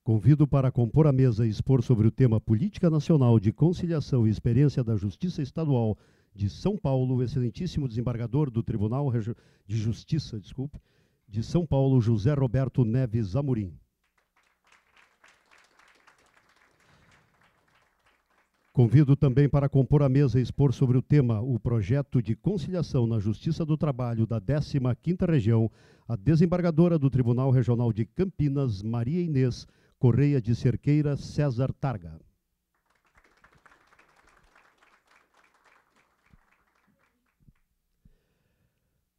Convido para compor a mesa e expor sobre o tema Política Nacional de Conciliação e Experiência da Justiça Estadual de São Paulo, o excelentíssimo desembargador do Tribunal de Justiça, de São Paulo, José Roberto Neves Amorim. Convido também para compor a mesa e expor sobre o tema o projeto de conciliação na Justiça do Trabalho da 15ª Região, a desembargadora do Tribunal Regional de Campinas, Maria Inês Correia de Cerqueira César Targa.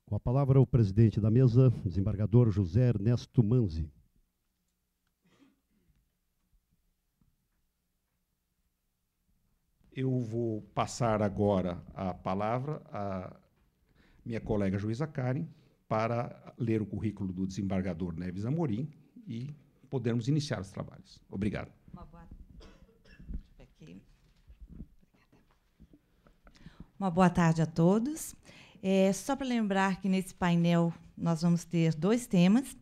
Com a palavra o presidente da mesa, desembargador José Ernesto Manzi. Eu vou passar agora a palavra à minha colega juíza Karen para ler o currículo do desembargador Neves Amorim e podermos iniciar os trabalhos. Obrigado. Uma boa tarde a todos. Só para lembrar que nesse painel nós vamos ter dois temas.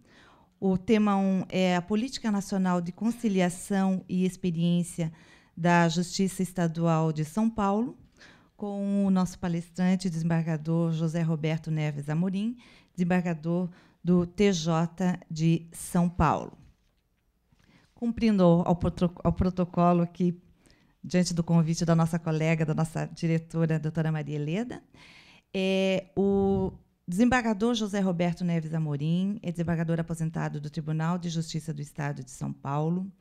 O tema 1 é a Política Nacional de Conciliação e Experiência da Justiça Estadual de São Paulo, com o nosso palestrante, desembargador José Roberto Neves Amorim, desembargador do TJ de São Paulo. Cumprindo ao protocolo aqui, diante do convite da nossa colega, da nossa diretora, a doutora Maria Heleda, o desembargador José Roberto Neves Amorim é desembargador aposentado do Tribunal de Justiça do Estado de São Paulo,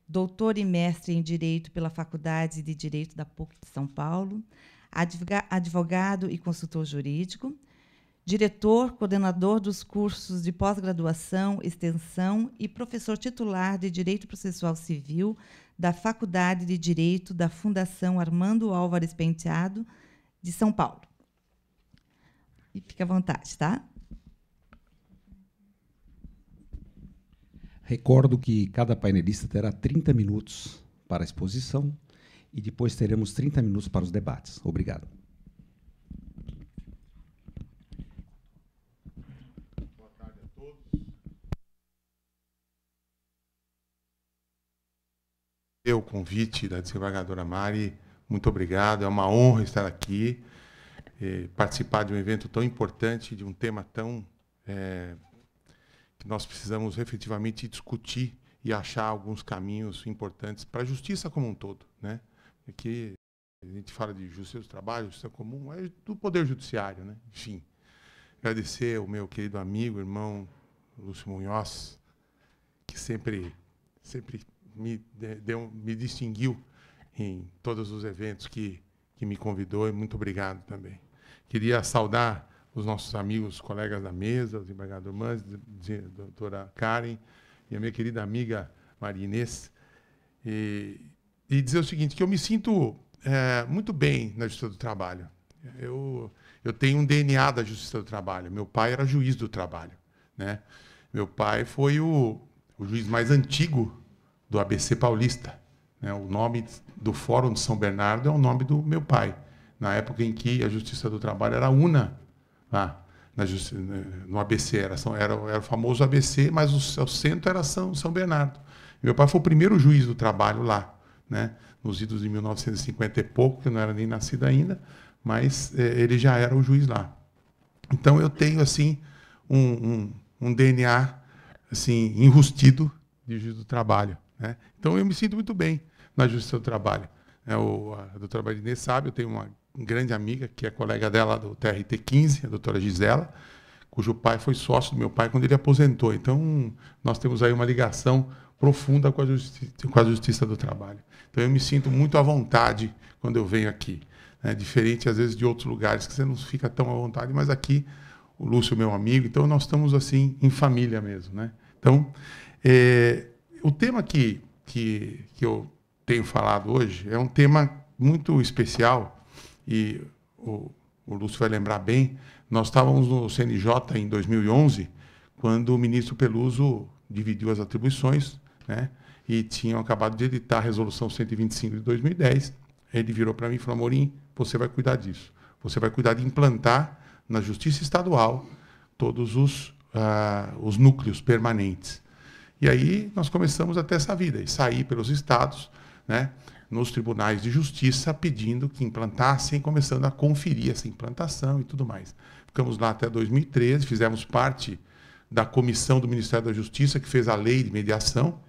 doutor e mestre em Direito pela Faculdade de Direito da PUC de São Paulo, advogado e consultor jurídico, diretor, coordenador dos cursos de pós-graduação, extensão e professor titular de Direito Processual Civil da Faculdade de Direito da Fundação Armando Álvares Penteado, de São Paulo. E fique à vontade, tá? Recordo que cada painelista terá 30 minutos para a exposição e depois teremos 30 minutos para os debates. Obrigado. Boa tarde a todos. O convite da desembargadora Mari, muito obrigado. É uma honra estar aqui, participar de um evento tão importante, de um tema tão que nós precisamos efetivamente discutir e achar alguns caminhos importantes para a justiça como um todo, né? Porque a gente fala de justiça do trabalho, justiça comum, é do Poder Judiciário, né? Enfim, agradecer ao meu querido amigo, irmão Lúcio Munhoz, que sempre me distinguiu em todos os eventos que me convidou, e muito obrigado também. Queria saudar os nossos amigos, colegas da mesa, o desembargador Manzi, a doutora Karen e a minha querida amiga Maria Inês, e dizer o seguinte, que eu me sinto muito bem na Justiça do Trabalho. Eu tenho um DNA da Justiça do Trabalho. Meu pai era juiz do trabalho, né? Meu pai foi o juiz mais antigo do ABC paulista, né? O nome do Fórum de São Bernardo é o nome do meu pai, na época em que a Justiça do Trabalho era una. No ABC, era o famoso ABC, mas o centro era São Bernardo. Meu pai foi o primeiro juiz do trabalho lá, né? Nos idos de 1950 e pouco, que eu não era nem nascido ainda, mas ele já era o juiz lá. Então, eu tenho assim, um DNA assim, enrustido de juiz do trabalho, né? Então, eu me sinto muito bem na Justiça do Trabalho. A doutora Maria Inês sabe, eu tenho uma grande amiga, que é colega dela do TRT 15, a doutora Gisela, cujo pai foi sócio do meu pai quando ele aposentou. Então, nós temos aí uma ligação profunda com a Justiça do Trabalho. Então, eu me sinto muito à vontade quando eu venho aqui, né? Diferente, às vezes, de outros lugares que você não fica tão à vontade, mas aqui, o Lúcio é meu amigo, então nós estamos, assim, em família mesmo, né? Então, o tema que eu tenho falado hoje é um tema muito especial, e o Lúcio vai lembrar bem, nós estávamos no CNJ em 2011, quando o ministro Peluso dividiu as atribuições, né, e tinham acabado de editar a Resolução 125 de 2010. Ele virou para mim e falou: Amorim, você vai cuidar disso. Você vai cuidar de implantar na Justiça Estadual todos os núcleos permanentes. E aí nós começamos a ter essa vida, e sair pelos estados, né, nos tribunais de justiça, pedindo que implantassem, começando a conferir essa implantação e tudo mais. Ficamos lá até 2013, fizemos parte da comissão do Ministério da Justiça, que fez a lei de mediação,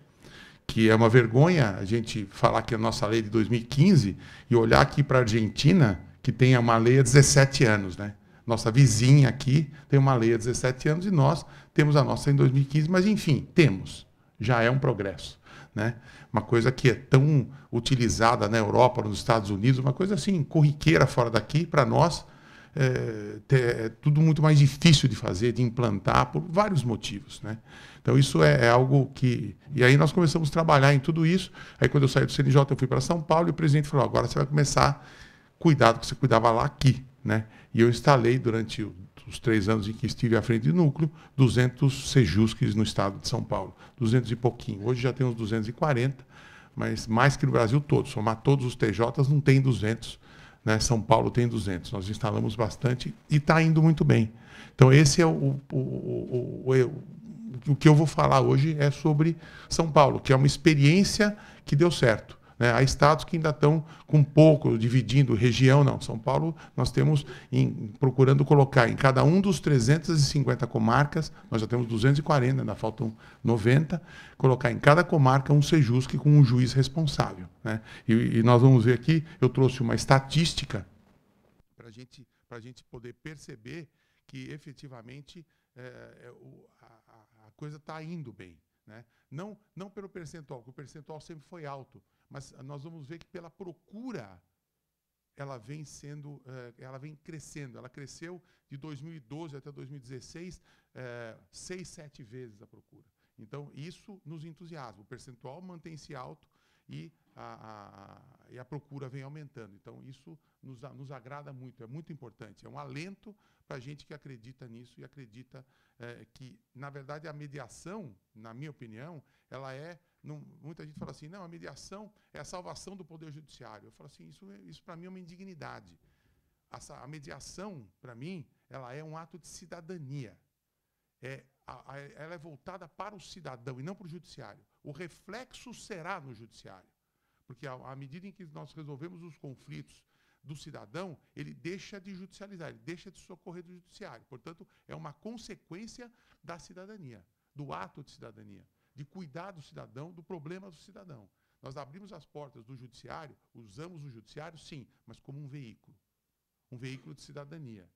que é uma vergonha a gente falar que a nossa lei de 2015 e olhar aqui para a Argentina, que tem uma lei há 17 anos, né? Nossa vizinha aqui tem uma lei há 17 anos e nós temos a nossa em 2015, mas enfim, temos. Já é um progresso, né? Uma coisa que é tão utilizada na Europa, nos Estados Unidos, uma coisa assim, corriqueira fora daqui, para nós é tudo muito mais difícil de fazer, de implantar, por vários motivos, né? Então isso é algo que... E aí nós começamos a trabalhar em tudo isso. Aí quando eu saí do CNJ, eu fui para São Paulo e o presidente falou, agora você vai começar a cuidar do que você cuidava lá aqui, né? E eu instalei durante os 3 anos em que estive à frente do núcleo, 200 sejusques no estado de São Paulo. 200 e pouquinho. Hoje já tem uns 240, mas mais que no Brasil todo. Somar todos os TJs não tem 200. Né? São Paulo tem 200. Nós instalamos bastante e está indo muito bem. Então, esse é o que eu vou falar hoje é sobre São Paulo, que é uma experiência que deu certo. Né? Há estados que ainda estão com pouco, dividindo região, não. São Paulo, nós temos procurando colocar em cada um dos 350 comarcas, nós já temos 240, ainda faltam 90, colocar em cada comarca um sejusque com um juiz responsável. Né? E nós vamos ver aqui, eu trouxe uma estatística para a gente poder perceber que efetivamente a coisa está indo bem. Né? Não pelo percentual, porque o percentual sempre foi alto, mas nós vamos ver que pela procura ela vem crescendo. Ela cresceu de 2012 até 2016 6, 7 vezes a procura. Então isso nos entusiasma. O percentual mantém-se alto e a procura vem aumentando. Então isso nos agrada muito, é muito importante. É um alento para a gente que acredita nisso e acredita que, na verdade, a mediação, na minha opinião, ela muita gente fala assim, não, a mediação é a salvação do Poder Judiciário. Eu falo assim, isso para mim é uma indignidade. A mediação, para mim, ela é um ato de cidadania. Ela é voltada para o cidadão e não para o judiciário. O reflexo será no judiciário. Porque à medida em que nós resolvemos os conflitos do cidadão, ele deixa de judicializar, ele deixa de socorrer do judiciário. Portanto, é uma consequência da cidadania, do ato de cidadania, de cuidar do cidadão, do problema do cidadão. Nós abrimos as portas do judiciário, usamos o judiciário, sim, mas como um veículo de cidadania.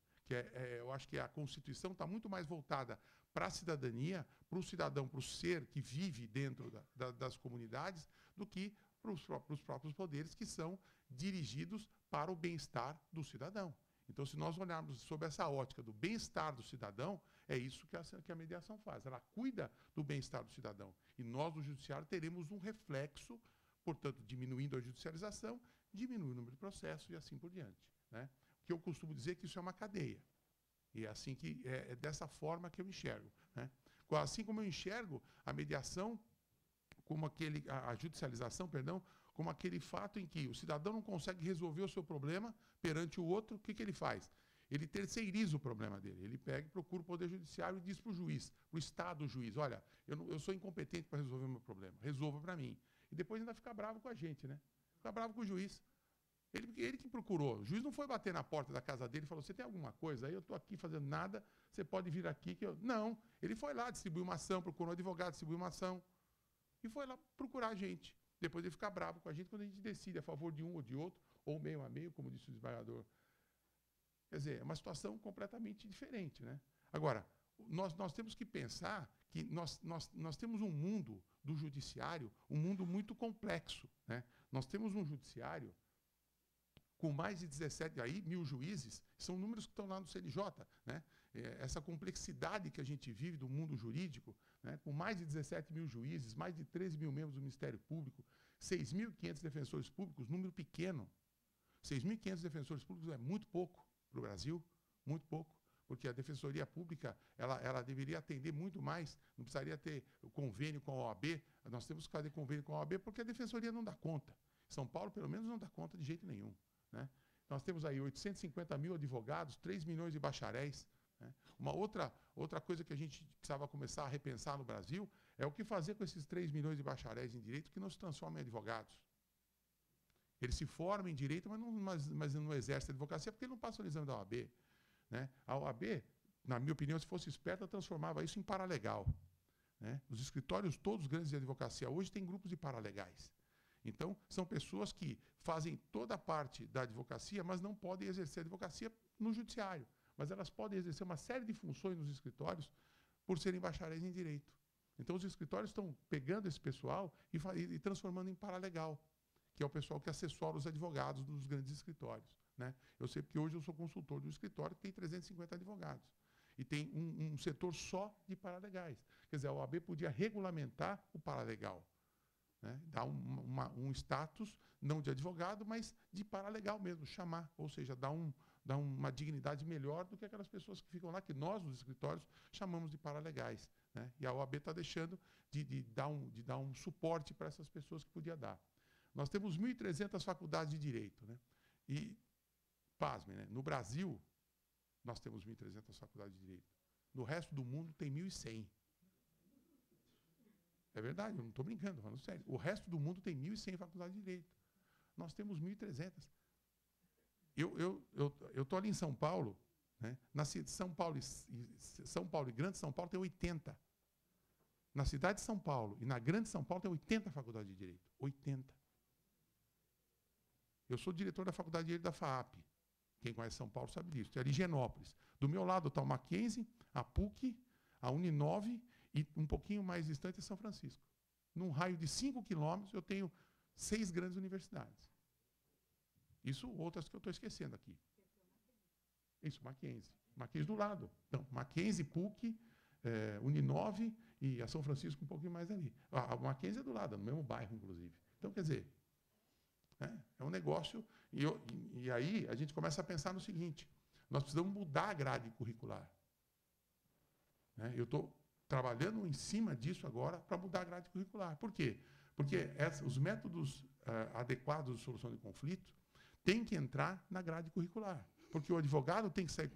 Eu acho que a Constituição está muito mais voltada para a cidadania, para o cidadão, para o ser que vive dentro das comunidades, do que para os próprios poderes que são dirigidos para o bem-estar do cidadão. Então, se nós olharmos sob essa ótica do bem-estar do cidadão, é isso que a mediação faz. Ela cuida do bem-estar do cidadão. E nós, do judiciário, teremos um reflexo, portanto, diminuindo a judicialização, diminuindo o número de processos e assim por diante. Né? Que eu costumo dizer que isso é uma cadeia. E é assim é dessa forma que eu enxergo. Né? Assim como eu enxergo a mediação, como a judicialização, perdão, como aquele fato em que o cidadão não consegue resolver o seu problema perante o outro, o que ele faz? Ele terceiriza o problema dele. Ele pega e procura o Poder Judiciário e diz para o juiz, para o Estado juiz, olha, eu sou incompetente para resolver o meu problema, resolva para mim. E depois ainda fica bravo com a gente, né? Fica bravo com o juiz. Ele que procurou. O juiz não foi bater na porta da casa dele e falou, você tem alguma coisa aí? Eu estou aqui fazendo nada, você pode vir aqui. Não, ele foi lá, distribuiu uma ação, procurou um advogado, distribuiu uma ação e foi lá procurar a gente. Depois ele fica bravo com a gente quando a gente decide a favor de um ou de outro, ou meio a meio, como disse o desembargador. Quer dizer, é uma situação completamente diferente. Né? Agora, nós temos que pensar que nós temos um mundo do judiciário, um mundo muito complexo. Né? Nós temos um judiciário com mais de 17 mil juízes, são números que estão lá no CNJ. Né? Essa complexidade que a gente vive do mundo jurídico, né? Com mais de 17 mil juízes, mais de 13 mil membros do Ministério Público, 6.500 defensores públicos, número pequeno. 6.500 defensores públicos é muito pouco para o Brasil, muito pouco, porque a Defensoria Pública ela deveria atender muito mais, não precisaria ter o convênio com a OAB, nós temos que fazer convênio com a OAB porque a Defensoria não dá conta. São Paulo, pelo menos, não dá conta de jeito nenhum. Né? Nós temos aí 850 mil advogados, 3 milhões de bacharéis. Né? Uma outra coisa que a gente precisava começar a repensar no Brasil É o que fazer com esses 3 milhões de bacharéis em direito que não se transformam em advogados. Eles se formam em direito, mas não exercem a advocacia porque não passam no exame da OAB. Né? A OAB, na minha opinião, se fosse esperta, transformava isso em paralegal. Né? Os escritórios todos grandes de advocacia hoje têm grupos de paralegais. Então, são pessoas que fazem toda a parte da advocacia, mas não podem exercer a advocacia no judiciário. Mas elas podem exercer uma série de funções nos escritórios por serem bacharéis em direito. Então, os escritórios estão pegando esse pessoal e transformando em paralegal, que é o pessoal que assessora os advogados dos grandes escritórios. Né? Eu sei porque hoje eu sou consultor de um escritório que tem 350 advogados. E tem um setor só de paralegais. Quer dizer, a OAB podia regulamentar o paralegal. Né? Dar um status, não de advogado, mas de paralegal mesmo, chamar. Ou seja, dar uma dignidade melhor do que aquelas pessoas que ficam lá, que nós, nos escritórios, chamamos de paralegais. Né? E a OAB está deixando de dar um suporte para essas pessoas que podia dar. Nós temos 1.300 faculdades de direito. Né? E, pasmem, né? No Brasil, nós temos 1.300 faculdades de direito. No resto do mundo, tem 1.100. É verdade, eu não estou brincando, falando sério. O resto do mundo tem 1.100 faculdades de direito. Nós temos 1.300. Eu estou ali em São Paulo, né? Na cidade de São Paulo e Grande São Paulo tem 80. Na cidade de São Paulo e na Grande São Paulo tem 80 faculdades de direito. 80. Eu sou diretor da Faculdade de Direito da FAAP. Quem conhece São Paulo sabe disso. É ali em Higienópolis. Do meu lado está o Mackenzie, a PUC, a Uninove e um pouquinho mais distante é São Francisco. Num raio de 5 quilômetros, eu tenho 6 grandes universidades. Isso, outras que eu estou esquecendo aqui. Isso, Mackenzie. Mackenzie do lado. Então, Mackenzie, PUC, Uninove e a São Francisco um pouquinho mais ali. A Mackenzie é do lado, no mesmo bairro, inclusive. Então, quer dizer, é um negócio. E aí a gente começa a pensar no seguinte: nós precisamos mudar a grade curricular. Eu estou trabalhando em cima disso agora para mudar a grade curricular. Por quê? Porque os métodos adequados de solução de conflito têm que entrar na grade curricular. Porque o advogado tem que sair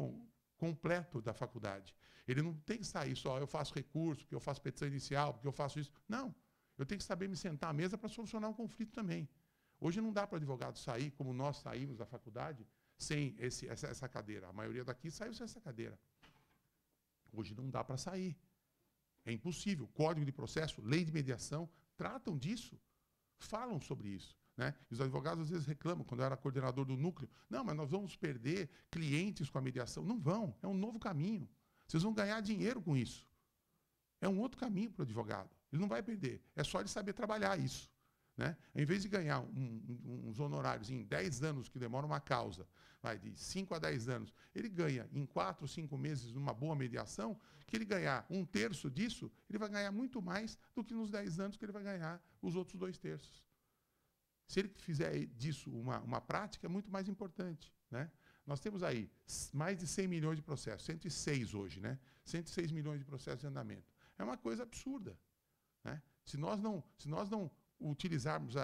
completo da faculdade. Ele não tem que sair só, eu faço recurso, porque eu faço petição inicial, porque eu faço isso. Não. Eu tenho que saber me sentar à mesa para solucionar um conflito também. Hoje não dá para o advogado sair, como nós saímos da faculdade, sem essa cadeira. A maioria daqui saiu sem essa cadeira. Hoje não dá para sair. É impossível. Código de processo, lei de mediação, tratam disso, falam sobre isso. Né? E os advogados às vezes reclamam, quando eu era coordenador do núcleo, não, mas nós vamos perder clientes com a mediação. Não vão, é um novo caminho. Vocês vão ganhar dinheiro com isso. É um outro caminho para o advogado. Ele não vai perder. É só ele saber trabalhar isso. Né? Em vez de ganhar uns honorários em 10 anos, que demora uma causa, de 5 a 10 anos, ele ganha em 4 ou 5 meses numa boa mediação, que ele ganhar 1/3 disso, ele vai ganhar muito mais do que nos 10 anos que ele vai ganhar os outros 2/3. Se ele fizer disso uma prática, é muito mais importante. Né? Nós temos aí mais de 100 milhões de processos, 106 hoje, né? 106 milhões de processos em andamento. É uma coisa absurda. Né? Se nós não utilizarmos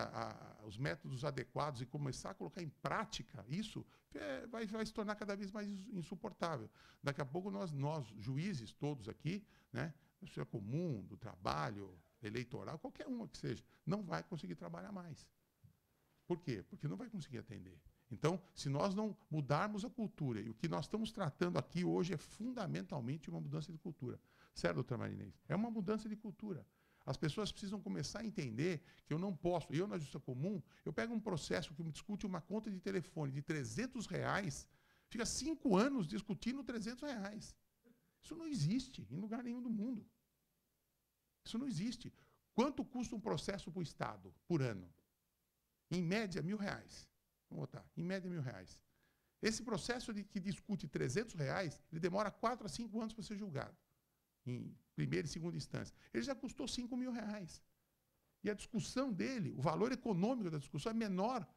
os métodos adequados e começar a colocar em prática isso, vai se tornar cada vez mais insuportável. Daqui a pouco nós juízes, todos aqui, né, seja comum, do trabalho, eleitoral, qualquer uma que seja, não vai conseguir trabalhar mais. Por quê? Porque não vai conseguir atender. Então, se nós não mudarmos a cultura, e o que nós estamos tratando aqui hoje é fundamentalmente uma mudança de cultura. Certo, doutora Marinês? É uma mudança de cultura. As pessoas precisam começar a entender que eu não posso, eu na Justiça Comum, eu pego um processo que me discute uma conta de telefone de R$300, fica 5 anos discutindo R$300. Isso não existe em lugar nenhum do mundo. Isso não existe. Quanto custa um processo para o Estado por ano? Em média, R$1.000. Vamos botar, em média, R$1.000. Esse processo que discute R$300, ele demora 4 a 5 anos para ser julgado. Em primeira e segunda instância. Ele já custou R$5.000. E a discussão dele, o valor econômico da discussão é menor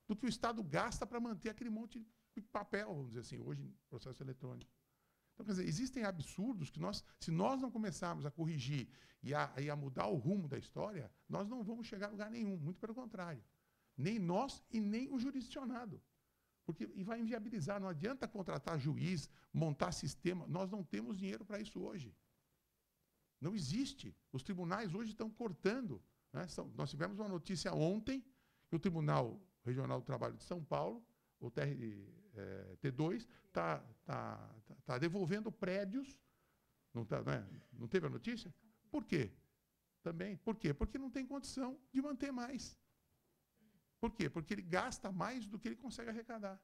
do que o Estado gasta para manter aquele monte de papel, vamos dizer assim, hoje em processo eletrônico. Então, quer dizer, existem absurdos que se nós não começarmos a corrigir e a mudar o rumo da história, nós não vamos chegar a lugar nenhum, muito pelo contrário. Nem nós e nem o jurisdicionado. E vai inviabilizar, não adianta contratar juiz, montar sistema, nós não temos dinheiro para isso hoje. Não existe. Os tribunais hoje estão cortando. Né? Nós tivemos uma notícia ontem que o Tribunal Regional do Trabalho de São Paulo, o T2, está devolvendo prédios. Não, não teve a notícia? Por quê? Também. Por quê? Porque não tem condição de manter mais. Por quê? Porque ele gasta mais do que ele consegue arrecadar.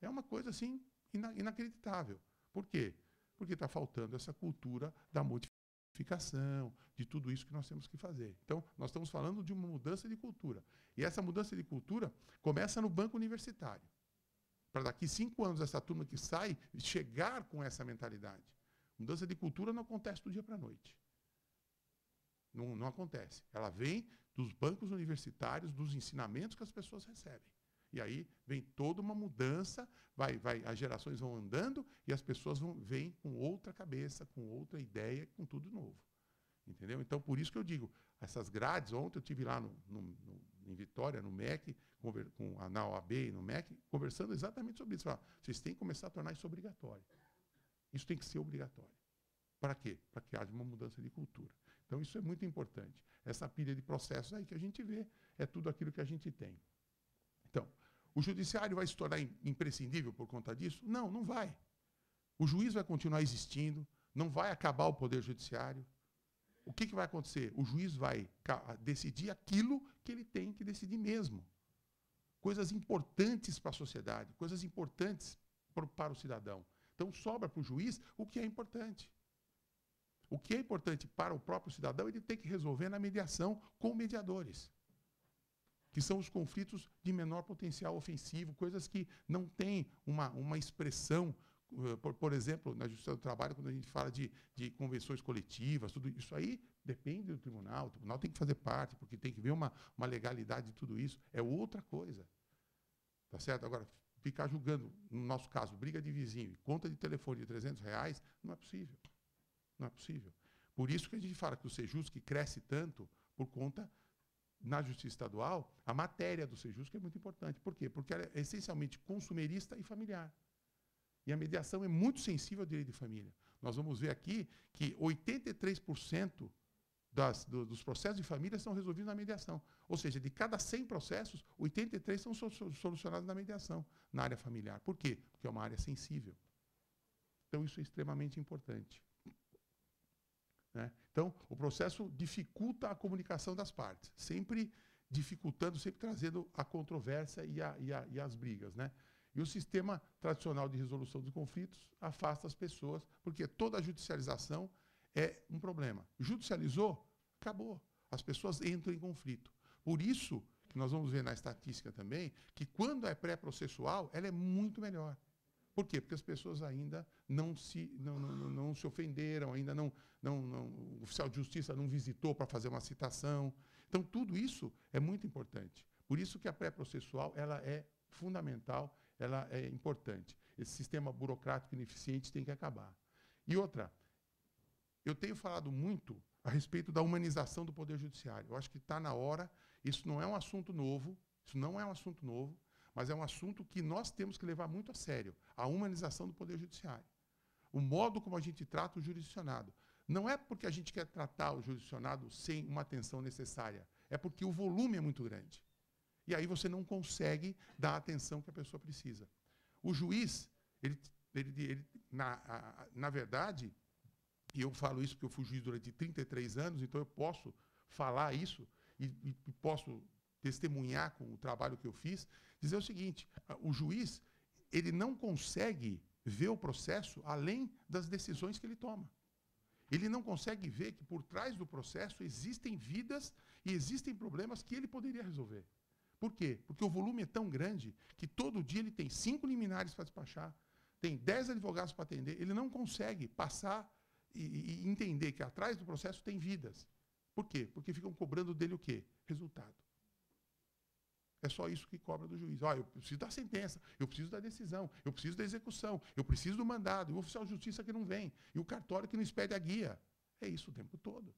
É uma coisa assim inacreditável. Por quê? Porque está faltando essa cultura da modificação, de tudo isso que nós temos que fazer. Então, nós estamos falando de uma mudança de cultura. E essa mudança de cultura começa no banco universitário. Para daqui 5 anos, essa turma que sai, chegar com essa mentalidade. Mudança de cultura não acontece do dia para a noite. Não acontece. Ela vem dos bancos universitários, dos ensinamentos que as pessoas recebem. E aí vem toda uma mudança, as gerações vão andando e as pessoas vêm com outra cabeça, com outra ideia, com tudo novo. Entendeu? Então, por isso que eu digo, essas grades, ontem eu estive lá em Vitória, no MEC, na OAB e no MEC, conversando exatamente sobre isso. Vocês têm que começar a tornar isso obrigatório. Isso tem que ser obrigatório. Para quê? Para que haja uma mudança de cultura. Então, isso é muito importante. Essa pilha de processos aí que a gente vê é tudo aquilo que a gente tem. Então, o judiciário vai se tornar imprescindível por conta disso? Não, não vai. O juiz vai continuar existindo, não vai acabar o poder judiciário. O que vai acontecer? O juiz vai decidir aquilo que ele tem que decidir mesmo. Coisas importantes para a sociedade, coisas importantes para o cidadão. Então, sobra para o juiz o que é importante. O que é importante para o próprio cidadão, ele tem que resolver na mediação com mediadores, que são os conflitos de menor potencial ofensivo, coisas que não têm uma expressão, por exemplo, na Justiça do Trabalho, quando a gente fala de convenções coletivas, tudo isso aí depende do tribunal. O tribunal tem que fazer parte, porque tem que ver uma legalidade de tudo isso. É outra coisa. Tá certo? Agora, ficar julgando, no nosso caso, briga de vizinho e conta de telefone de R$300, não é possível. Não é possível. Por isso que a gente fala que o Sejusc que cresce tanto por conta, na Justiça Estadual, a matéria do Sejusc é muito importante. Por quê? Porque ela é essencialmente consumerista e familiar. E a mediação é muito sensível ao direito de família. Nós vamos ver aqui que 83% dos processos de família são resolvidos na mediação. Ou seja, de cada 100 processos, 83 são solucionados na mediação, na área familiar. Por quê? Porque é uma área sensível. Então, isso é extremamente importante. Né? Então, o processo dificulta a comunicação das partes, sempre dificultando, sempre trazendo a controvérsia e as brigas. Né? E o sistema tradicional de resolução dos conflitos afasta as pessoas, porque toda a judicialização é um problema. Judicializou, acabou. As pessoas entram em conflito. Por isso que nós vamos ver na estatística também que quando é pré-processual, ela é muito melhor. Por quê? Porque as pessoas ainda não se ofenderam, ainda o oficial de justiça não visitou para fazer uma citação. Então, tudo isso é muito importante. Por isso que a pré-processual ela é fundamental, ela é importante. Esse sistema burocrático ineficiente tem que acabar. E outra, eu tenho falado muito a respeito da humanização do Poder Judiciário. Eu acho que está na hora, isso não é um assunto novo, mas é um assunto que nós temos que levar muito a sério, a humanização do Poder Judiciário. O modo como a gente trata o jurisdicionado. Não é porque a gente quer tratar o jurisdicionado sem uma atenção necessária, é porque o volume é muito grande. E aí você não consegue dar a atenção que a pessoa precisa. O juiz, na verdade, e eu falo isso porque eu fui juiz durante 33 anos, então eu posso falar isso e posso testemunhar com o trabalho que eu fiz, dizer o seguinte, o juiz ele não consegue ver o processo além das decisões que ele toma. Ele não consegue ver que por trás do processo existem vidas e existem problemas que ele poderia resolver. Por quê? Porque o volume é tão grande que todo dia ele tem 5 liminares para despachar, tem 10 advogados para atender, ele não consegue passar e entender que atrás do processo tem vidas. Por quê? Porque ficam cobrando dele o quê? Resultado. É só isso que cobra do juiz. Eu preciso da sentença, eu preciso da decisão, eu preciso da execução, eu preciso do mandado, e o oficial de justiça que não vem, e o cartório que não expede a guia. É isso o tempo todo.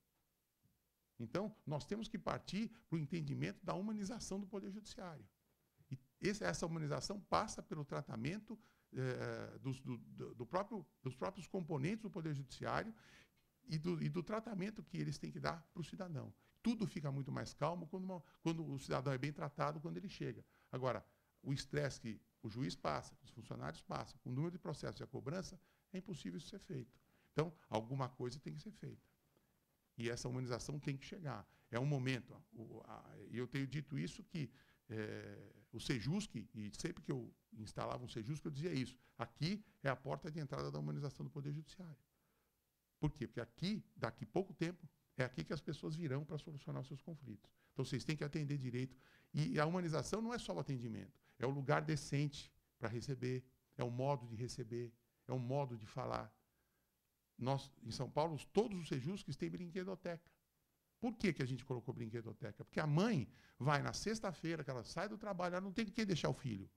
Então, nós temos que partir para o entendimento da humanização do Poder Judiciário. E essa humanização passa pelo tratamento dos próprios componentes do Poder Judiciário, e do tratamento que eles têm que dar para o cidadão. Tudo fica muito mais calmo quando o cidadão é bem tratado quando ele chega. Agora, o estresse que o juiz passa, que os funcionários passam, com o número de processos e a cobrança, é impossível isso ser feito. Então, alguma coisa tem que ser feita. E essa humanização tem que chegar. É um momento. E eu tenho dito isso que o Sejusc, e sempre que eu instalava um Sejusc, eu dizia isso. Aqui é a porta de entrada da humanização do Poder Judiciário. Por quê? Porque aqui, daqui a pouco tempo, é aqui que as pessoas virão para solucionar os seus conflitos. Então, vocês têm que atender direito. E a humanização não é só o atendimento. É o lugar decente para receber, é o modo de receber, é o modo de falar. Nós, em São Paulo, todos os Sejuscs têm brinquedoteca. Por que a gente colocou brinquedoteca? Porque a mãe vai na sexta-feira, que ela sai do trabalho, ela não tem com quem deixar o filho.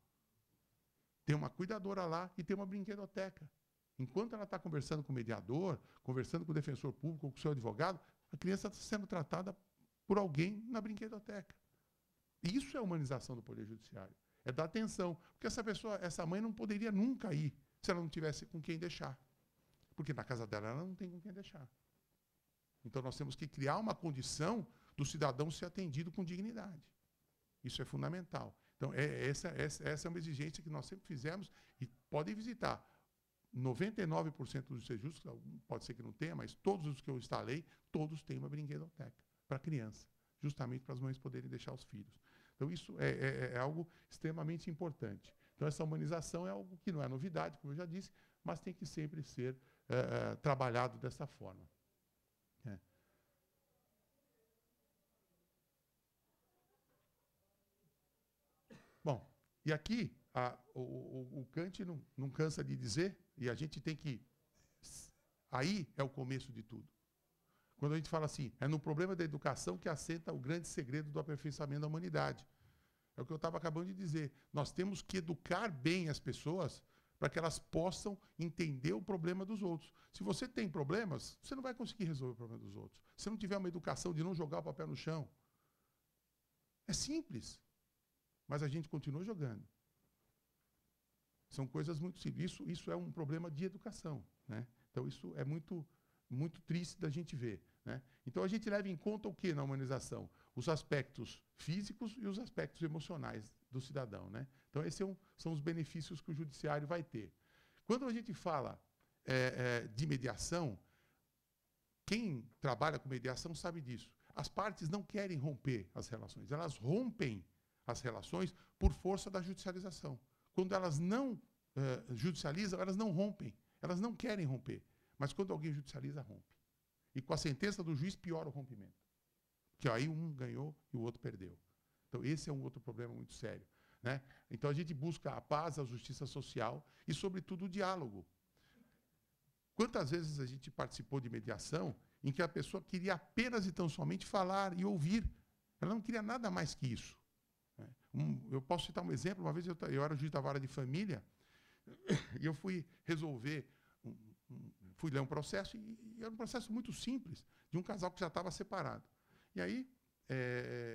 Tem uma cuidadora lá e tem uma brinquedoteca. Enquanto ela está conversando com o mediador, conversando com o defensor público ou com o seu advogado, a criança está sendo tratada por alguém na brinquedoteca. E isso é humanização do Poder Judiciário. É dar atenção. Porque essa mãe não poderia nunca ir se ela não tivesse com quem deixar. Porque na casa dela ela não tem com quem deixar. Então nós temos que criar uma condição do cidadão ser atendido com dignidade. Isso é fundamental. Então, essa é uma exigência que nós sempre fizemos e podem visitar. 99% dos Sejuscs, pode ser que não tenha, mas todos os que eu instalei, todos têm uma brinquedoteca para criança, justamente para as mães poderem deixar os filhos. Então, isso é algo extremamente importante. Então, essa humanização é algo que não é novidade, como eu já disse, mas tem que sempre ser trabalhado dessa forma. Bom, e aqui o Kant não cansa de dizer, e a gente tem que... Aí é o começo de tudo. Quando a gente fala assim, é no problema da educação que assenta o grande segredo do aperfeiçoamento da humanidade. É o que eu estava acabando de dizer. Nós temos que educar bem as pessoas para que elas possam entender o problema dos outros. Se você tem problemas, você não vai conseguir resolver o problema dos outros. Se não tiver uma educação de não jogar o papel no chão. É simples. Mas a gente continua jogando. São coisas muito simples. Isso é um problema de educação, né? Então, isso é muito, muito triste da gente ver, né? Então, a gente leva em conta o que na humanização? Os aspectos físicos e os aspectos emocionais do cidadão, né? Então, esses são os benefícios que o judiciário vai ter. Quando a gente fala de mediação, quem trabalha com mediação sabe disso. As partes não querem romper as relações, elas rompem as relações por força da judicialização. Quando elas não judicializam, elas não rompem. Elas não querem romper. Mas quando alguém judicializa, rompe. E com a sentença do juiz, piora o rompimento. Porque aí um ganhou e o outro perdeu. Então, esse é um outro problema muito sério, né? Então, a gente busca a paz, a justiça social e, sobretudo, o diálogo. Quantas vezes a gente participou de mediação em que a pessoa queria apenas e tão somente falar e ouvir. Ela não queria nada mais que isso. Eu posso citar um exemplo. Uma vez eu era juiz da vara de família e eu fui resolver, fui ler um processo, e era um processo muito simples, de um casal que já estava separado. E aí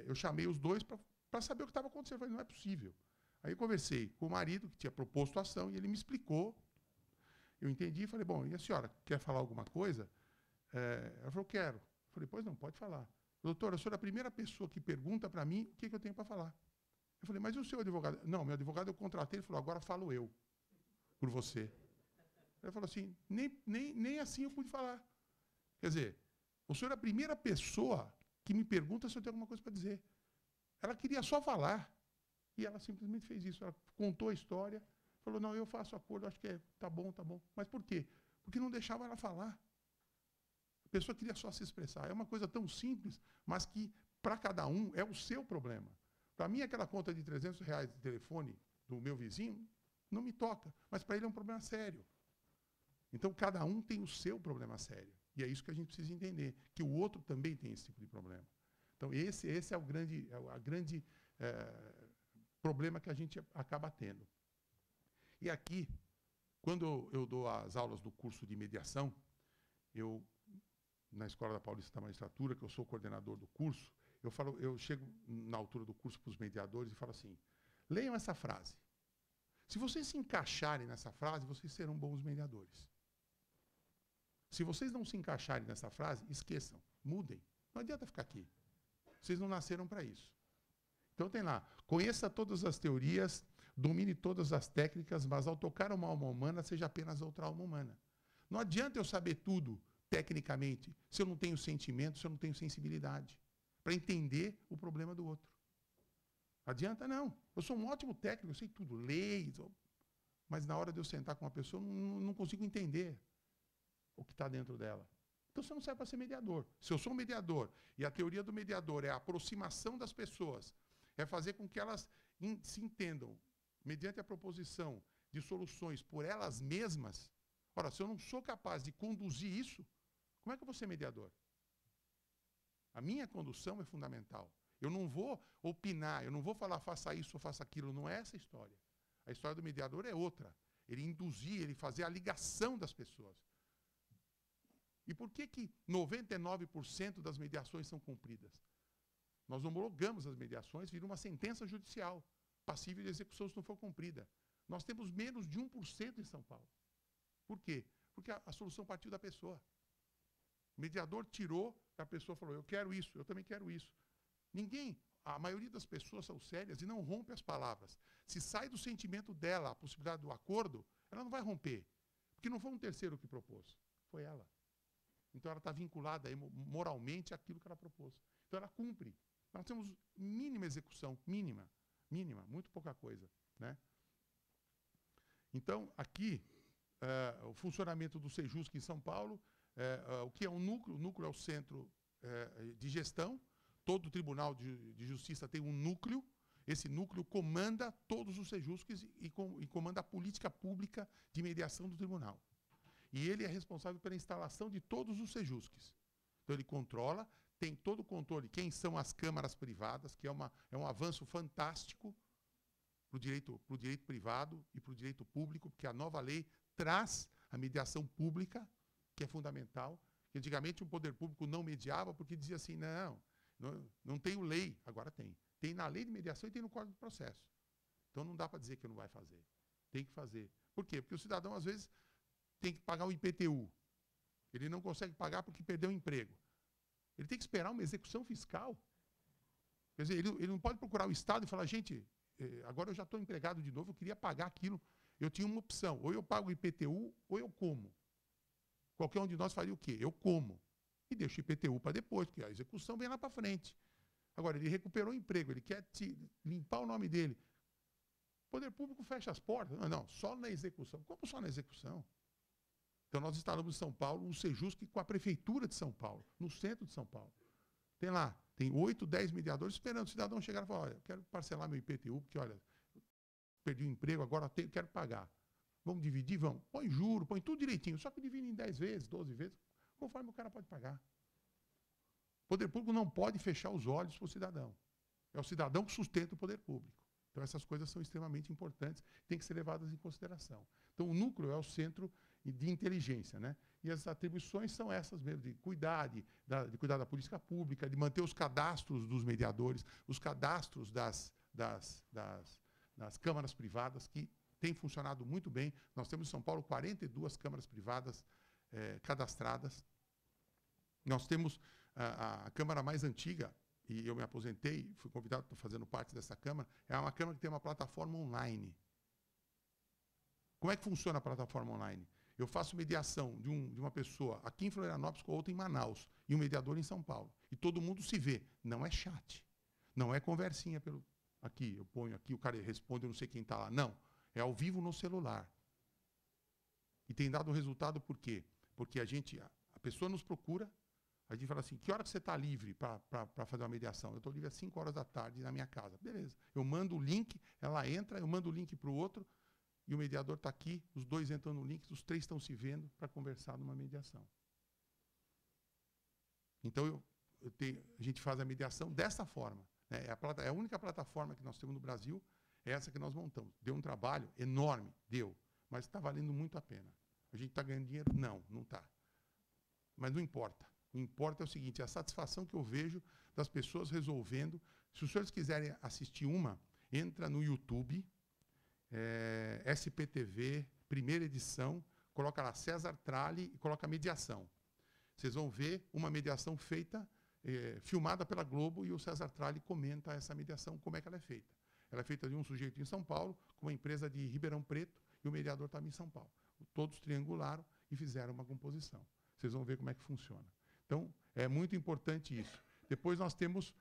eu chamei os dois para saber o que estava acontecendo. Eu falei, não é possível. Aí eu conversei com o marido, que tinha proposto a ação, e ele me explicou. Eu entendi e falei, bom, e a senhora quer falar alguma coisa? Ela falou, quero. Eu falei, pois não, pode falar. Doutora, a senhora é a primeira pessoa que pergunta para mim o que eu tenho para falar. Eu falei, mas e o seu advogado? Não, meu advogado eu contratei. Ele falou, agora falo eu, por você. Ele falou assim, nem assim eu pude falar. Quer dizer, o senhor é a primeira pessoa que me pergunta se eu tenho alguma coisa para dizer. Ela queria só falar. E ela simplesmente fez isso. Ela contou a história, falou, não, eu faço acordo, acho que tá bom, tá bom. Mas por quê? Porque não deixava ela falar. A pessoa queria só se expressar. É uma coisa tão simples, mas que, para cada um, é o seu problema. Para mim, aquela conta de R$300 de telefone do meu vizinho não me toca, mas para ele é um problema sério. Então, cada um tem o seu problema sério. E é isso que a gente precisa entender, que o outro também tem esse tipo de problema. Então, esse é o grande problema que a gente acaba tendo. E aqui, quando eu dou as aulas do curso de mediação, na Escola da Paulista da Magistratura, que eu sou coordenador do curso, eu chego na altura do curso para os mediadores e falo assim, leiam essa frase. Se vocês se encaixarem nessa frase, vocês serão bons mediadores. Se vocês não se encaixarem nessa frase, esqueçam, mudem. Não adianta ficar aqui. Vocês não nasceram para isso. Então tem lá, conheça todas as teorias, domine todas as técnicas, mas ao tocar uma alma humana, seja apenas outra alma humana. Não adianta eu saber tudo tecnicamente se eu não tenho sentimento, se eu não tenho sensibilidade, para entender o problema do outro. Adianta não. Eu sou um ótimo técnico, eu sei tudo, leis, mas na hora de eu sentar com uma pessoa, eu não consigo entender o que está dentro dela. Então você não serve para ser mediador. Se eu sou um mediador, e a teoria do mediador é a aproximação das pessoas, é fazer com que elas se entendam, mediante a proposição de soluções por elas mesmas. Ora, se eu não sou capaz de conduzir isso, como é que eu vou ser mediador? A minha condução é fundamental. Eu não vou opinar, eu não vou falar faça isso ou faça aquilo, não é essa a história. A história do mediador é outra. Ele induzir, ele fazer a ligação das pessoas. E por que 99% das mediações são cumpridas? Nós homologamos as mediações, vira uma sentença judicial, passível de execução se não for cumprida. Nós temos menos de 1% em São Paulo. Por quê? Porque a solução partiu da pessoa. O mediador tirou, a pessoa falou, eu quero isso, eu também quero isso. A maioria das pessoas são sérias e não rompe as palavras. Se sai do sentimento dela a possibilidade do acordo, ela não vai romper. Porque não foi um terceiro que propôs, foi ela. Então ela está vinculada moralmente àquilo que ela propôs. Então ela cumpre. Nós temos mínima execução, mínima, muito pouca coisa, né? Então, aqui, o funcionamento do Sejusc em São Paulo, o que é um núcleo? O núcleo é o centro de gestão. Todo tribunal de justiça tem um núcleo. Esse núcleo comanda todos os Sejuscs e comanda a política pública de mediação do tribunal. E ele é responsável pela instalação de todos os Sejuscs. Então, ele controla, tem todo o controle, quem são as câmaras privadas, que é um avanço fantástico para o direito privado e para o direito público, porque a nova lei traz a mediação pública, que é fundamental. Antigamente, o poder público não mediava porque dizia assim, não tenho lei. Agora tem. Tem na lei de mediação e tem no Código de Processo. Então, não dá para dizer que não vai fazer. Tem que fazer. Por quê? Porque o cidadão, às vezes, tem que pagar o IPTU. Ele não consegue pagar porque perdeu o emprego. Ele tem que esperar uma execução fiscal. Quer dizer, ele não pode procurar o Estado e falar, gente, agora eu já estou empregado de novo, eu queria pagar aquilo. Eu tinha uma opção, ou eu pago o IPTU ou eu como. Qualquer um de nós faria o quê? Eu como. E deixo o IPTU para depois, porque a execução vem lá para frente. Agora, ele recuperou o emprego, ele quer limpar o nome dele. O poder público fecha as portas. Não, só na execução. Como só na execução? Então, nós instalamos em São Paulo um Sejusc com a Prefeitura de São Paulo, no centro de São Paulo. Tem 8, 10 mediadores esperando o cidadão chegar e falar, olha, eu quero parcelar meu IPTU, porque, olha, perdi o emprego, agora quero pagar. Vamos dividir? Vamos. Põe juro, põe tudo direitinho, só que divide em 10 vezes, 12 vezes, conforme o cara pode pagar. O poder público não pode fechar os olhos para o cidadão. É o cidadão que sustenta o poder público. Então, essas coisas são extremamente importantes, têm que ser levadas em consideração. Então, o núcleo é o centro de inteligência, né? E as atribuições são essas mesmo, de cuidar da política pública, de manter os cadastros dos mediadores, os cadastros das câmaras privadas, que têm funcionado muito bem. Nós temos em São Paulo 42 câmaras privadas cadastradas. Nós temos a Câmara mais antiga, e eu me aposentei, fui convidado, estou fazendo parte dessa Câmara, é uma Câmara que tem uma plataforma online. Como é que funciona a plataforma online? Eu faço mediação de uma pessoa aqui em Florianópolis com outra em Manaus, e um mediador em São Paulo. E todo mundo se vê. Não é chat. Não é conversinha aqui, eu ponho aqui, o cara responde, eu não sei quem está lá. Não. É ao vivo no celular. E tem dado resultado por quê? Porque a pessoa nos procura, a gente fala assim, que hora que você está livre para fazer uma mediação? Eu estou livre às 5 horas da tarde na minha casa. Beleza. Eu mando o link, ela entra, eu mando o link para o outro, e o mediador está aqui, os dois entram no link, os 3 estão se vendo para conversar numa mediação. Então, a gente faz a mediação dessa forma. Né? É a única plataforma que nós temos no Brasil, é essa que nós montamos. Deu um trabalho enorme, deu, mas está valendo muito a pena. A gente está ganhando dinheiro? Não, não está. Mas não importa. O que importa é o seguinte, a satisfação que eu vejo das pessoas resolvendo. Se os senhores quiserem assistir entra no YouTube, SPTV, primeira edição, coloca lá César Tralli e coloca mediação. Vocês vão ver uma mediação feita, filmada pela Globo, e o César Tralli comenta essa mediação, como é que ela é feita. Ela é feita de um sujeito em São Paulo, com uma empresa de Ribeirão Preto, e o mediador estava em São Paulo. Todos triangularam e fizeram uma composição. Vocês vão ver como é que funciona. Então, é muito importante isso. Depois nós temos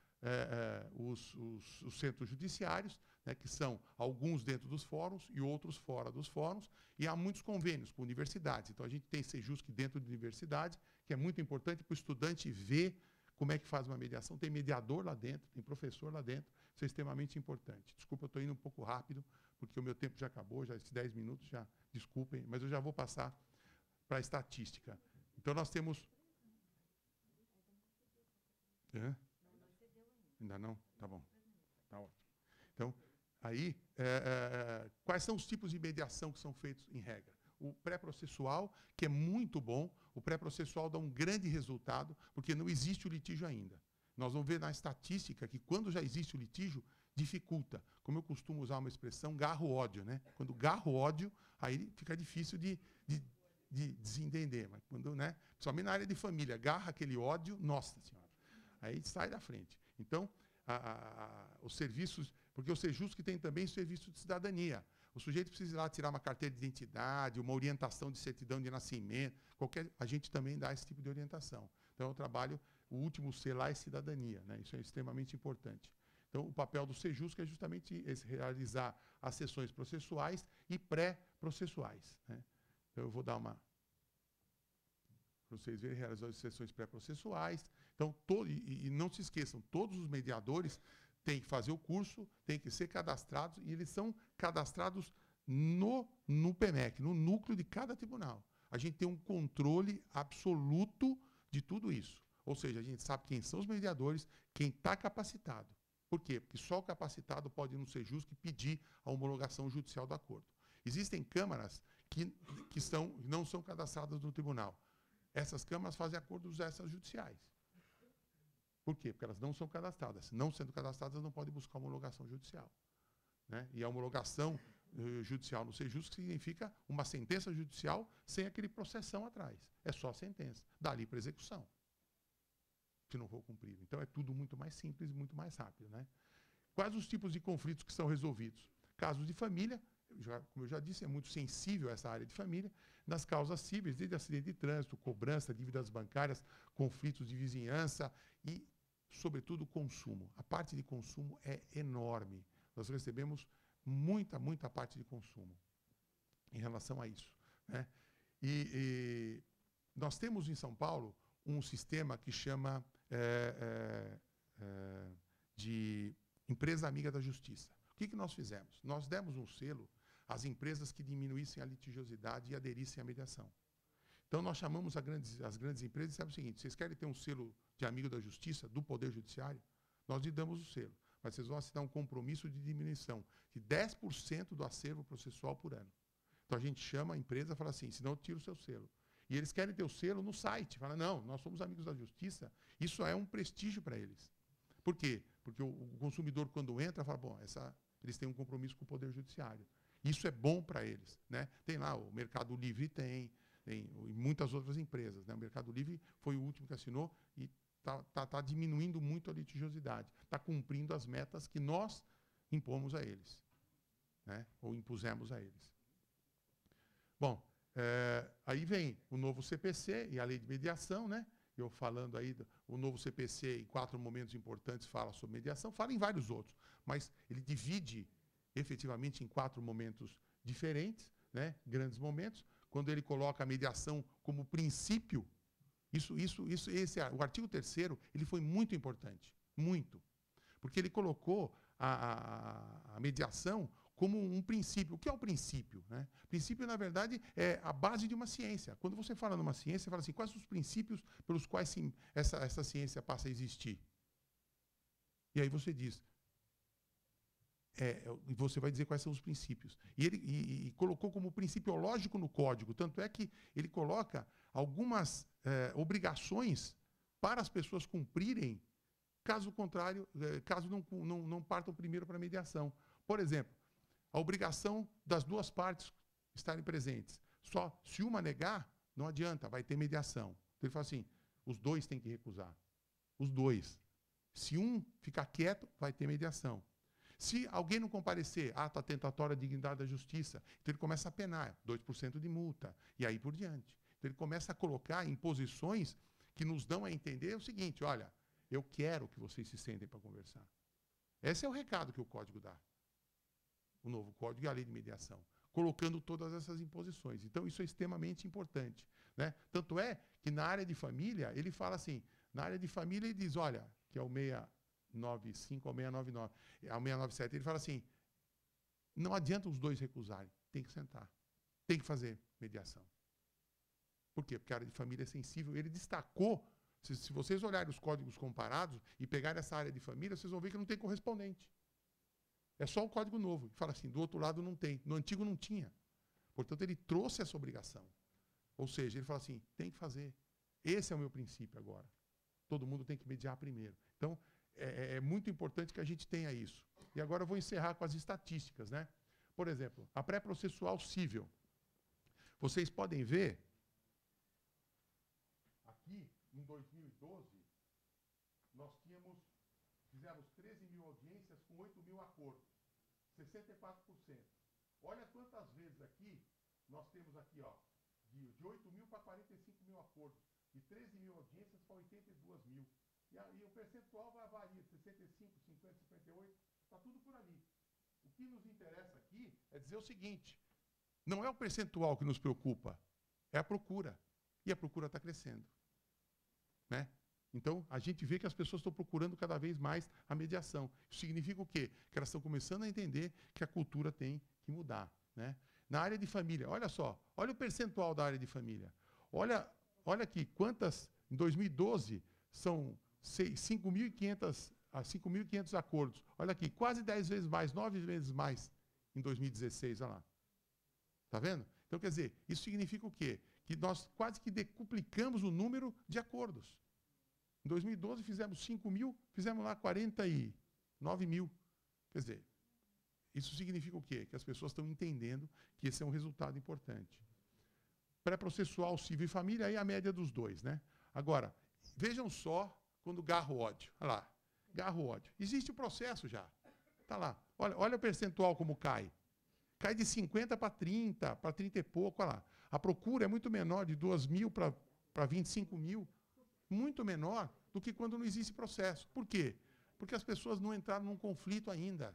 os centros judiciários, né, que são alguns dentro dos fóruns e outros fora dos fóruns, e há muitos convênios com universidades. Então, a gente tem Sejusc dentro de universidade, que é muito importante para o estudante ver como é que faz uma mediação. Tem mediador lá dentro, tem professor lá dentro, isso é extremamente importante. Desculpa, eu estou indo um pouco rápido, porque o meu tempo já acabou, já esses 10 minutos, já desculpem, mas eu já vou passar para a estatística. Então, nós temos... Ainda não? Tá bom. Tá ótimo. Então, aí, quais são os tipos de mediação que são feitos em regra? O pré-processual, que é muito bom, o pré-processual dá um grande resultado, porque não existe o litígio ainda. Nós vamos ver na estatística que quando já existe o litígio, dificulta. Como eu costumo usar uma expressão, garra o ódio, né? Quando garra o ódio, aí fica difícil de desentender. Mas quando, né? Principalmente na área de família, garra aquele ódio, nossa senhora. Aí sai da frente. Então, os serviços, porque o Sejusc tem também serviço de cidadania. O sujeito precisa ir lá tirar uma carteira de identidade, uma orientação de certidão de nascimento, a gente também dá esse tipo de orientação. Então, eu trabalho, o último C lá é cidadania, né? Isso é extremamente importante. Então, o papel do Sejusc é justamente esse, realizar as sessões processuais e pré-processuais, né? Então, eu vou dar uma... para vocês verem, realizar as sessões pré-processuais. Então, e não se esqueçam, todos os mediadores têm que fazer o curso, têm que ser cadastrados, e eles são cadastrados no PMEC, no núcleo de cada tribunal. A gente tem um controle absoluto de tudo isso. Ou seja, a gente sabe quem são os mediadores, quem está capacitado. Por quê? Porque só o capacitado pode ir no Sejusc e pedir a homologação judicial do acordo. Existem câmaras que não são cadastradas no tribunal. Essas câmaras fazem acordos extrajudiciais. Por quê? Porque elas não são cadastradas. Não sendo cadastradas, não podem buscar homologação judicial, né? E a homologação judicial no Sejusc significa uma sentença judicial sem aquele processão atrás. É só a sentença. Dali para execução, se não for cumprido. Então, é tudo muito mais simples e muito mais rápido, né? Quais os tipos de conflitos que são resolvidos? Casos de família. Como eu já disse, é muito sensível essa área de família, nas causas cíveis, desde acidente de trânsito, cobrança, dívidas bancárias, conflitos de vizinhança e, sobretudo, consumo. A parte de consumo é enorme. Nós recebemos muita parte de consumo em relação a isso, né? E nós temos em São Paulo um sistema que chama de Empresa Amiga da Justiça. O que nós fizemos? Nós demos um selo às empresas que diminuíssem a litigiosidade e aderissem à mediação. Então, nós chamamos as grandes empresas e dissemos o seguinte: vocês querem ter um selo de amigo da justiça, do Poder Judiciário? Nós lhe damos o selo, mas vocês vão assinar um compromisso de diminuição de 10% do acervo processual por ano. Então, a gente chama a empresa e fala assim: senão eu tiro o seu selo. E eles querem ter o selo no site. Fala, não, nós somos amigos da justiça. Isso é um prestígio para eles. Por quê? Porque o consumidor, quando entra, fala, bom, eles têm um compromisso com o Poder Judiciário. Isso é bom para eles, né? Tem lá, o Mercado Livre tem e muitas outras empresas, né? O Mercado Livre foi o último que assinou e está diminuindo muito a litigiosidade. Está cumprindo as metas que nós impomos a eles, né? Ou impusemos a eles. Bom, aí vem o novo CPC e a lei de mediação, né? Eu falando aí, o novo CPC, em 4 momentos importantes, fala sobre mediação, fala em vários outros, mas ele divide efetivamente em 4 momentos diferentes, né? Grandes momentos, quando ele coloca a mediação como princípio. O artigo 3º, ele foi muito importante, muito, porque ele colocou a mediação como um princípio. O que é o princípio, né? Princípio, na verdade, é a base de uma ciência. Quando você fala numa ciência, você fala assim, quais são os princípios pelos quais essa ciência passa a existir? E aí você diz, você vai dizer quais são os princípios. E ele colocou como principiológico no código, tanto é que ele coloca algumas obrigações para as pessoas cumprirem, caso contrário, caso não partam primeiro para a mediação. Por exemplo, a obrigação das 2 partes estarem presentes. Só se uma negar, não adianta, vai ter mediação. Então ele fala assim, os dois têm que recusar. Os dois. Se um ficar quieto, vai ter mediação. Se alguém não comparecer, ato atentatório à dignidade da justiça, então ele começa a penar, 2% de multa, e aí por diante. Então ele começa a colocar em posições que nos dão a entender o seguinte, olha, eu quero que vocês se sentem para conversar. Esse é o recado que o Código dá. O novo Código e a Lei de Mediação, colocando todas essas imposições. Então isso é extremamente importante, né? Tanto é que na área de família, ele fala assim, na área de família ele diz, olha, que é o 695 ao 699, ao 697, ele fala assim, não adianta os dois recusarem, tem que sentar, tem que fazer mediação. Por quê? Porque a área de família é sensível. Ele destacou, se vocês olharem os códigos comparados e pegarem essa área de família, vocês vão ver que não tem correspondente. É só o código novo. Ele fala assim, do outro lado não tem. No antigo não tinha. Portanto, ele trouxe essa obrigação. Ou seja, ele fala assim, tem que fazer. Esse é o meu princípio agora. Todo mundo tem que mediar primeiro. Então, é muito importante que a gente tenha isso. E agora eu vou encerrar com as estatísticas, né? Por exemplo, a pré-processual cível. Vocês podem ver, aqui, em 2012, nós fizemos 13 mil audiências com 8 mil acordos. 64%. Olha quantas vezes aqui, nós temos aqui, ó, de 8 mil para 45 mil acordos. De 13 mil audiências para 82 mil. E o percentual varia de 65, 50, 58, está tudo por ali. O que nos interessa aqui é dizer o seguinte, não é o percentual que nos preocupa, é a procura. E a procura está crescendo. Né? Então, a gente vê que as pessoas estão procurando cada vez mais a mediação. Isso significa o quê? Que elas estão começando a entender que a cultura tem que mudar. Né? Na área de família, olha só, olha o percentual da área de família. Olha aqui, quantas, em 2012, são 5.500 acordos. Olha aqui, quase 10 vezes mais, 9 vezes mais em 2016, olha lá. Está vendo? Então, quer dizer, isso significa o quê? Que nós quase que decuplicamos o número de acordos. Em 2012 fizemos 5 mil, fizemos lá 49 mil. Quer dizer, isso significa o quê? Que as pessoas estão entendendo que esse é um resultado importante. Pré-processual, civil e família, aí a média dos dois, né? Agora, vejam só quando garra o ódio. Olha lá, garra o ódio. Existe o processo já. Está lá. Olha o percentual como cai. Cai de 50 para 30, para 30 e pouco, olha lá. A procura é muito menor, de 2 mil para 25 mil. Muito menor do que quando não existe processo. Por quê? Porque as pessoas não entraram num conflito ainda.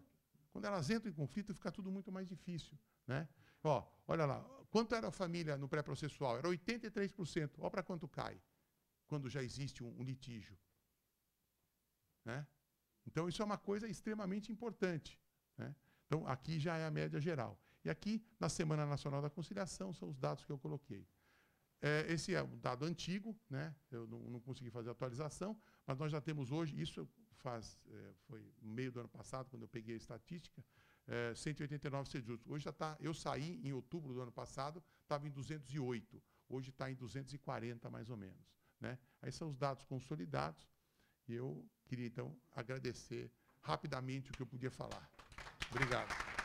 Quando elas entram em conflito, fica tudo muito mais difícil. Né? Ó, olha lá, quanto era a família no pré-processual? Era 83%. Olha para quanto cai, quando já existe um litígio. Né? Então, isso é uma coisa extremamente importante. Né? Então, aqui já é a média geral. E aqui, na Semana Nacional da Conciliação, são os dados que eu coloquei. Esse é um dado antigo, né? Eu não consegui fazer a atualização, mas nós já temos hoje, isso foi no meio do ano passado, quando eu peguei a estatística, 189 sedimentos. Hoje já está, eu saí em outubro do ano passado, estava em 208, hoje está em 240 mais ou menos. Né? Aí são os dados consolidados, e eu queria então agradecer rapidamente o que eu podia falar. Obrigado.